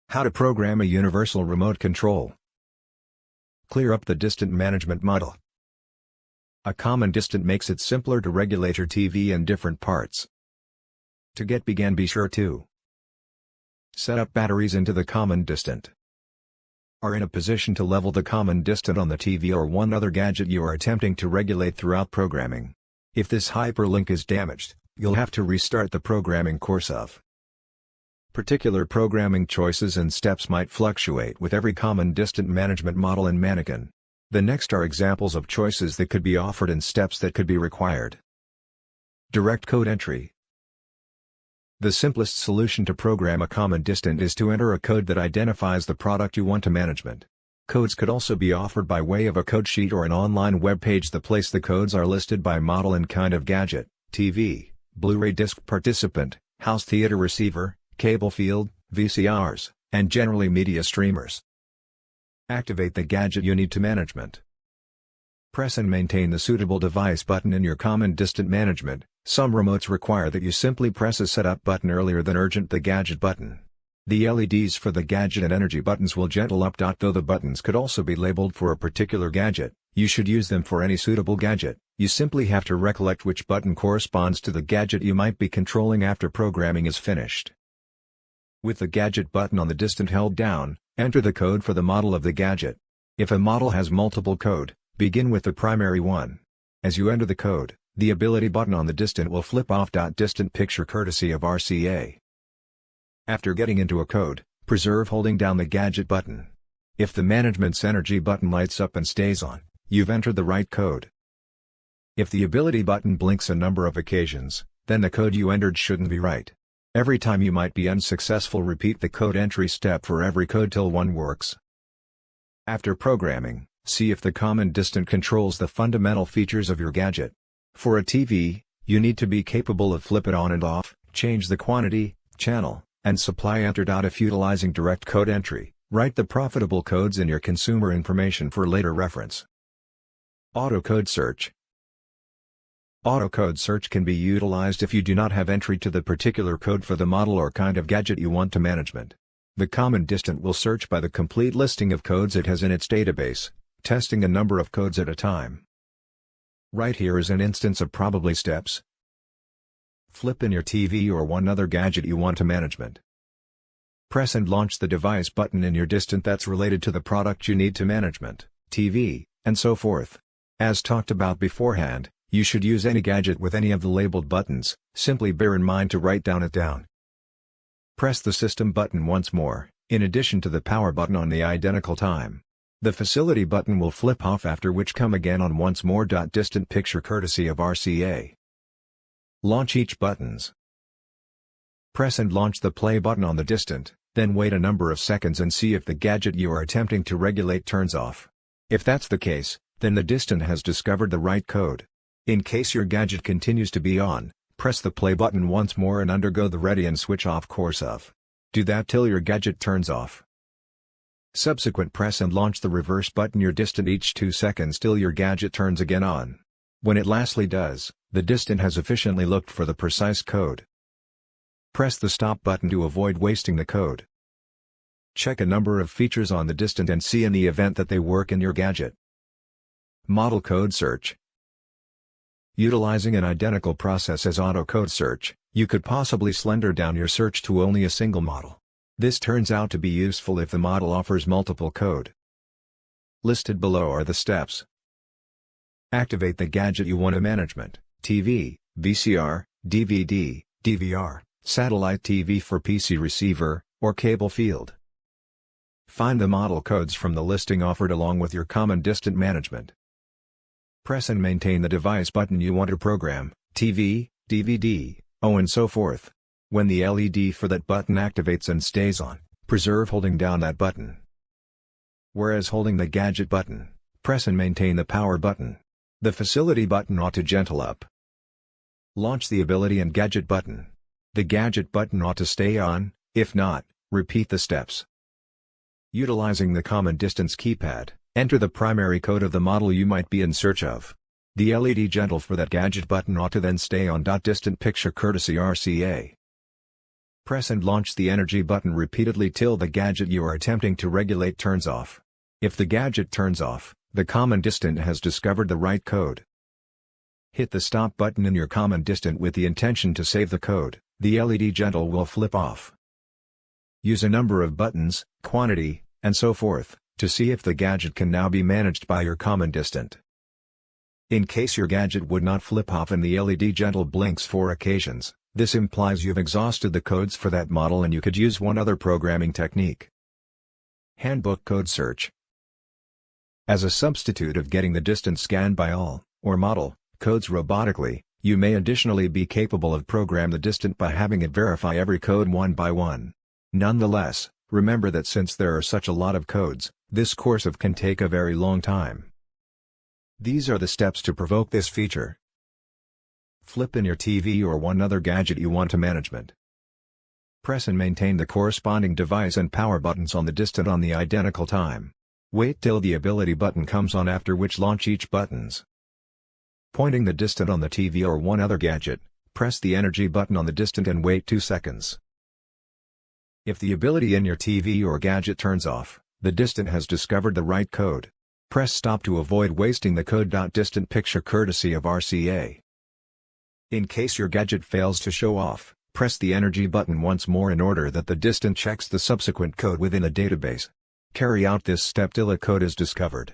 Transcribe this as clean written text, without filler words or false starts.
How to program a universal remote control. Clear up the distant management model. A common distant makes it simpler to regulate your TV and different parts. To get began, be sure to set up batteries into the common distant. Are in a position to level the common distant on the TV or one other gadget you are attempting to regulate throughout programming. If this hyperlink is damaged, you'll have to restart the programming course of. Particular programming choices and steps might fluctuate with every common distant management model and mannequin. The next are examples of choices that could be offered and steps that could be required. Direct code entry. The simplest solution to program a common distant is to enter a code that identifies the product you want to management. Codes could also be offered by way of a code sheet or an online web page. The place the codes are listed by model and kind of gadget: TV, Blu-ray disc participant, house theater receiver, cable field, VCRs, and generally media streamers. Activate the gadget you need to management. Press and maintain the suitable device button in your common distant management. Some remotes require that you simply press a setup button earlier than urgent the gadget button. The LEDs for the gadget and energy buttons will gentle up. Though the buttons could also be labeled for a particular gadget, you should use them for any suitable gadget. You simply have to recollect which button corresponds to the gadget you might be controlling after programming is finished. With the gadget button on the distant held down, enter the code for the model of the gadget. If a model has multiple code, begin with the primary one. As you enter the code, the ability button on the distant will flip off. Distant picture courtesy of RCA. After getting into a code, preserve holding down the gadget button. If the management's energy button lights up and stays on, you've entered the right code. If the ability button blinks a number of occasions, then the code you entered shouldn't be right. Every time you might be unsuccessful, repeat the code entry step for every code till one works. After programming, see if the common distant controls the fundamental features of your gadget. For a TV, you need to be capable of flip it on and off, change the quantity, channel, and supply entered. If utilizing direct code entry, write the profitable codes in your consumer information for later reference. Auto code search. Auto code search can be utilized if you do not have entry to the particular code for the model or kind of gadget you want to management. The common distant will search by the complete listing of codes it has in its database, testing a number of codes at a time. Right here is an instance of probably steps. Flip in your TV or one other gadget you want to management. Press and launch the device button in your distant that's related to the product you need to management, TV, and so forth. As talked about beforehand, you should use any gadget with any of the labeled buttons. Simply bear in mind to write down. Press the system button once more, in addition to the power button on the identical time. The facility button will flip off, after which come again on once more. Distant picture courtesy of RCA. Launch each buttons. Press and launch the play button on the distant, then wait a number of seconds and see if the gadget you are attempting to regulate turns off. If that's the case, then the distant has discovered the right code. In case your gadget continues to be on, press the play button once more and undergo the ready and switch off course of. Do that till your gadget turns off. Subsequent press and launch the reverse button your distant each 2 seconds till your gadget turns again on. When it lastly does, the distant has efficiently looked for the precise code. Press the stop button to avoid wasting the code. Check a number of features on the distant and see in the event that they work in your gadget. Model code search. Utilizing an identical process as auto code search, you could possibly slender down your search to only a single model. This turns out to be useful if the model offers multiple code. Listed below are the steps. Activate the gadget you want to management: TV, VCR, DVD, DVR, satellite TV for PC receiver, or cable field. Find the model codes from the listing offered along with your common distant management. Press and maintain the device button you want to program: TV, DVD, and so forth. When the LED for that button activates and stays on, preserve holding down that button. Whereas holding the gadget button, press and maintain the power button. The facility button ought to gentle up. Launch the ability and gadget button. The gadget button ought to stay on. If not, repeat the steps. Utilizing the common distance keypad, enter the primary code of the model you might be in search of. The LED gentle for that gadget button ought to then stay on. Distant picture courtesy RCA. Press and launch the energy button repeatedly till the gadget you are attempting to regulate turns off. If the gadget turns off, the common distant has discovered the right code. Hit the stop button in your common distant with the intention to save the code. The LED gentle will flip off. Use a number of buttons, quantity, and so forth, to see if the gadget can now be managed by your common distant. In case your gadget would not flip off and the LED gentle blinks 4 occasions, this implies you've exhausted the codes for that model and you could use one other programming technique. Handbook code search. As a substitute of getting the distance scanned by all, or model, codes robotically, you may additionally be capable of program the distant by having it verify every code one by one. Nonetheless, remember that since there are such a lot of codes, this course can take a very long time. These are the steps to provoke this feature. Flip in your TV or one other gadget you want to management. Press and maintain the corresponding device and power buttons on the distant on the identical time. Wait till the ability button comes on, after which launch each buttons. Pointing the distant on the TV or one other gadget, press the energy button on the distant and wait 2 seconds. If the ability in your TV or gadget turns off, the distant has discovered the right code. Press stop to avoid wasting the code. Distant picture courtesy of RCA. In case your gadget fails to show off, press the energy button once more in order that the distant checks the subsequent code within a database. Carry out this step till a code is discovered.